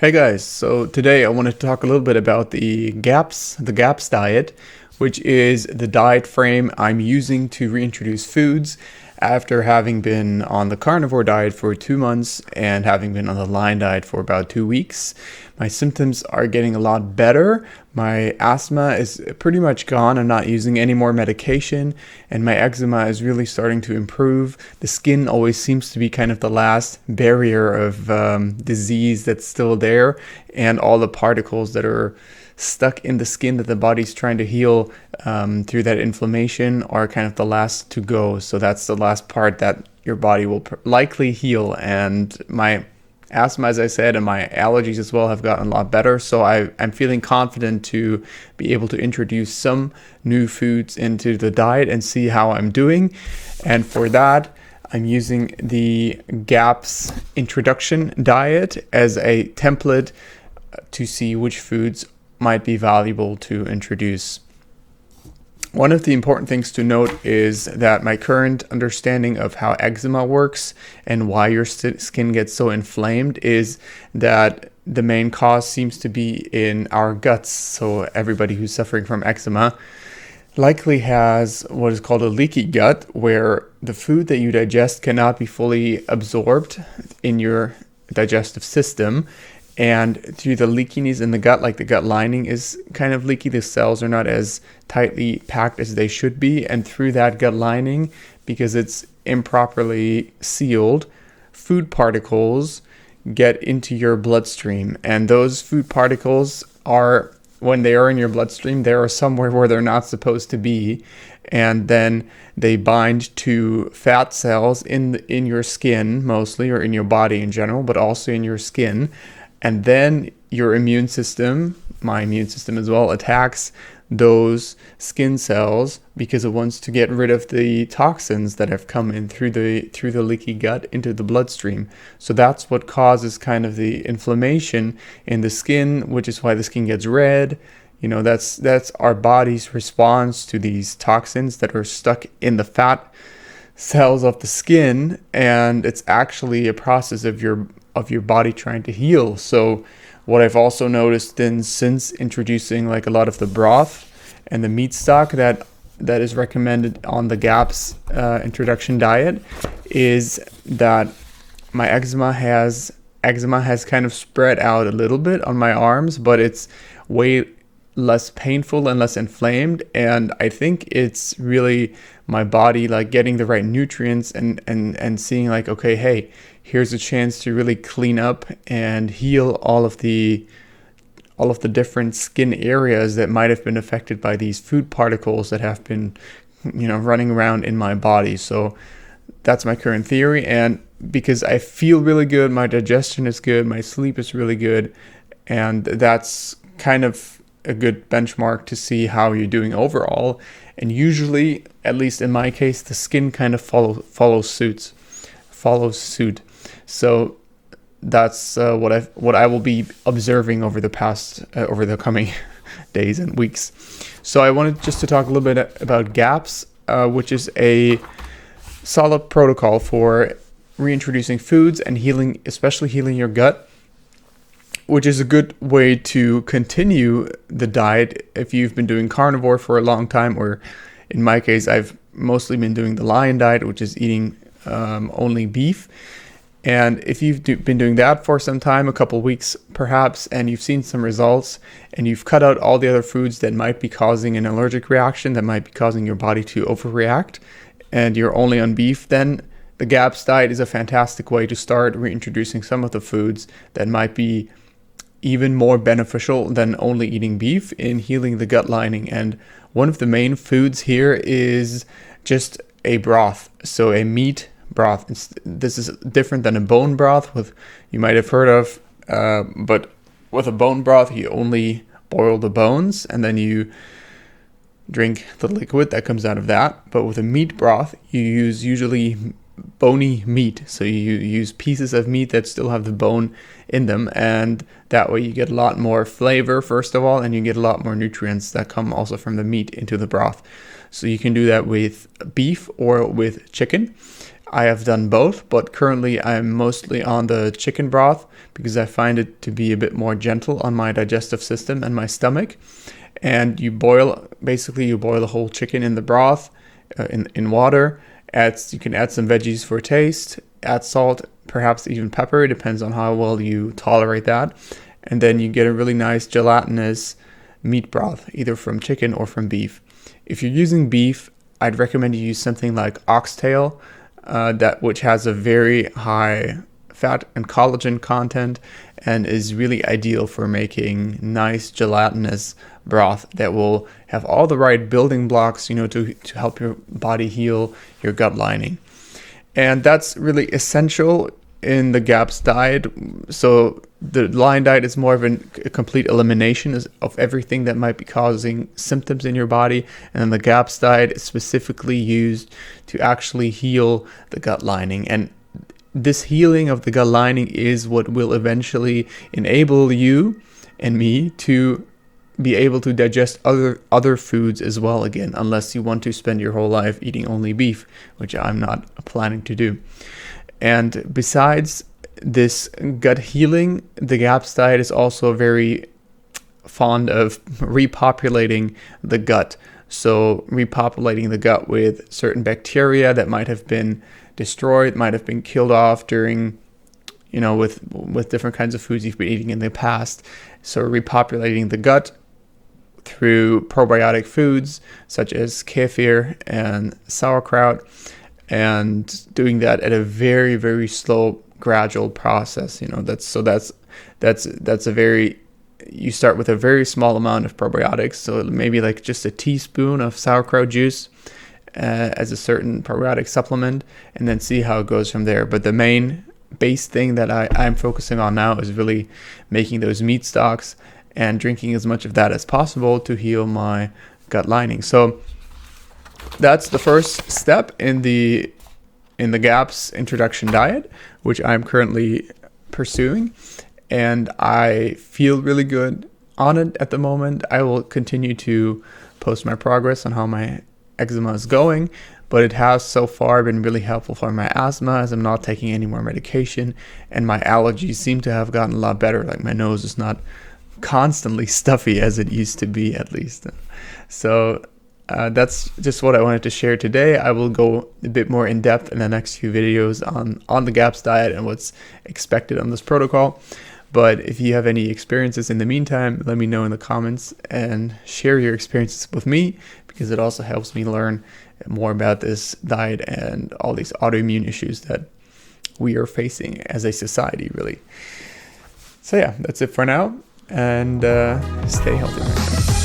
Hey guys, so today I want to talk a little bit about the GAPS diet, which is the diet frame I'm using to reintroduce foods after having been on the carnivore diet for 2 months and having been on the lion diet for about 2 weeks. My symptoms are getting a lot better. My asthma is pretty much gone. I'm not using any more medication, and my eczema is really starting to improve. The skin always seems to be kind of the last barrier of disease that's still there, and all the particles that are stuck in the skin that the body's trying to heal through that inflammation are kind of the last to go. So that's the last part that your body will likely heal. And my asthma, as I said, and my allergies as well have gotten a lot better. So I'm feeling confident to be able to introduce some new foods into the diet and see how I'm doing. And for that, I'm using the GAPS introduction diet as a template to see which foods might be valuable to introduce. One of the important things to note is that my current understanding of how eczema works and why your skin gets so inflamed is that the main cause seems to be in our guts. So everybody who's suffering from eczema likely has what is called a leaky gut, where the food that you digest cannot be fully absorbed in your digestive system. And through the leakiness in the gut, like the gut lining is kind of leaky, the cells are not as tightly packed as they should be. And through that gut lining, because it's improperly sealed, food particles get into your bloodstream. And those food particles are, when they are in your bloodstream, they are somewhere where they're not supposed to be. And then they bind to fat cells in your skin mostly, or in your body in general, but also in your skin. And then your immune system, my immune system as well, attacks those skin cells because it wants to get rid of the toxins that have come in through the leaky gut into the bloodstream. So that's what causes kind of the inflammation in the skin, which is why the skin gets red. You know, that's our body's response to these toxins that are stuck in the fat cells of the skin, and it's actually a process of your body trying to heal. So what I've also noticed then, since introducing like a lot of the broth and the meat stock that is recommended on the GAPS introduction diet, is that my eczema has kind of spread out a little bit on my arms, but it's way less painful and less inflamed. And I think it's really my body like getting the right nutrients and seeing like, okay, hey, here's a chance to really clean up and heal all of the different skin areas that might have been affected by these food particles that have been, running around in my body. So that's my current theory. And because I feel really good, my digestion is good, my sleep is really good, and that's kind of a good benchmark to see how you're doing overall. And usually, at least in my case, the skin kind of follows suit. So that's what I will be observing over the coming days and weeks. So I wanted just to talk a little bit about GAPS, which is a solid protocol for reintroducing foods and healing, especially healing your gut, which is a good way to continue the diet if you've been doing carnivore for a long time, or in my case, I've mostly been doing the lion diet, which is eating only beef. And if you've been doing that for some time, a couple weeks perhaps, and you've seen some results, and you've cut out all the other foods that might be causing an allergic reaction, that might be causing your body to overreact, and you're only on beef, then the GAPS diet is a fantastic way to start reintroducing some of the foods that might be even more beneficial than only eating beef in healing the gut lining. And one of the main foods here is just a broth, so a meat broth. This is different than a bone broth, you might have heard of, but with a bone broth, you only boil the bones and then you drink the liquid that comes out of that. But with a meat broth, you use usually bony meat, so you use pieces of meat that still have the bone in them, and that way you get a lot more flavor first of all, and you get a lot more nutrients that come also from the meat into the broth. So you can do that with beef or with chicken. I have done both, but currently I'm mostly on the chicken broth because I find it to be a bit more gentle on my digestive system and my stomach. And you boil the whole chicken in the broth, in water. You can add some veggies for taste, add salt, perhaps even pepper. It depends on how well you tolerate that. And then you get a really nice gelatinous meat broth, either from chicken or from beef. If you're using beef, I'd recommend you use something like oxtail, which has a very high fat and collagen content and is really ideal for making nice gelatinous broth that will have all the right building blocks, to help your body heal your gut lining. And that's really essential in the GAPS diet. So the line diet is more of a complete elimination of everything that might be causing symptoms in your body. And then the GAPS diet is specifically used to actually heal the gut lining. And this healing of the gut lining is what will eventually enable you and me to be able to digest other foods as well again, unless you want to spend your whole life eating only beef, which I'm not planning to do. And besides this gut healing, the GAPS diet is also very fond of repopulating the gut. So repopulating the gut with certain bacteria that might have been destroyed, might have been killed off during, with different kinds of foods you've been eating in the past. So repopulating the gut through probiotic foods such as kefir and sauerkraut, and doing that at a very, very slow, gradual process. You start with a very small amount of probiotics, so maybe like just a teaspoon of sauerkraut juice as a certain probiotic supplement, and then see how it goes from there. But the main base thing that I'm focusing on now is really making those meat stocks and drinking as much of that as possible to heal my gut lining. So that's the first step in the GAPS introduction diet, which I'm currently pursuing, and I feel really good on it at the moment. I will continue to post my progress on how my eczema is going, but it has so far been really helpful for my asthma, as I'm not taking any more medication, and my allergies seem to have gotten a lot better. Like my nose is not constantly stuffy as it used to be, at least. So that's just what I wanted to share today. I will go a bit more in depth in the next few videos on the GAPS diet and what's expected on this protocol. But if you have any experiences in the meantime, let me know in the comments and share your experiences with me, because it also helps me learn more about this diet and all these autoimmune issues that we are facing as a society, really. So yeah, that's it for now, and stay healthy, my friends.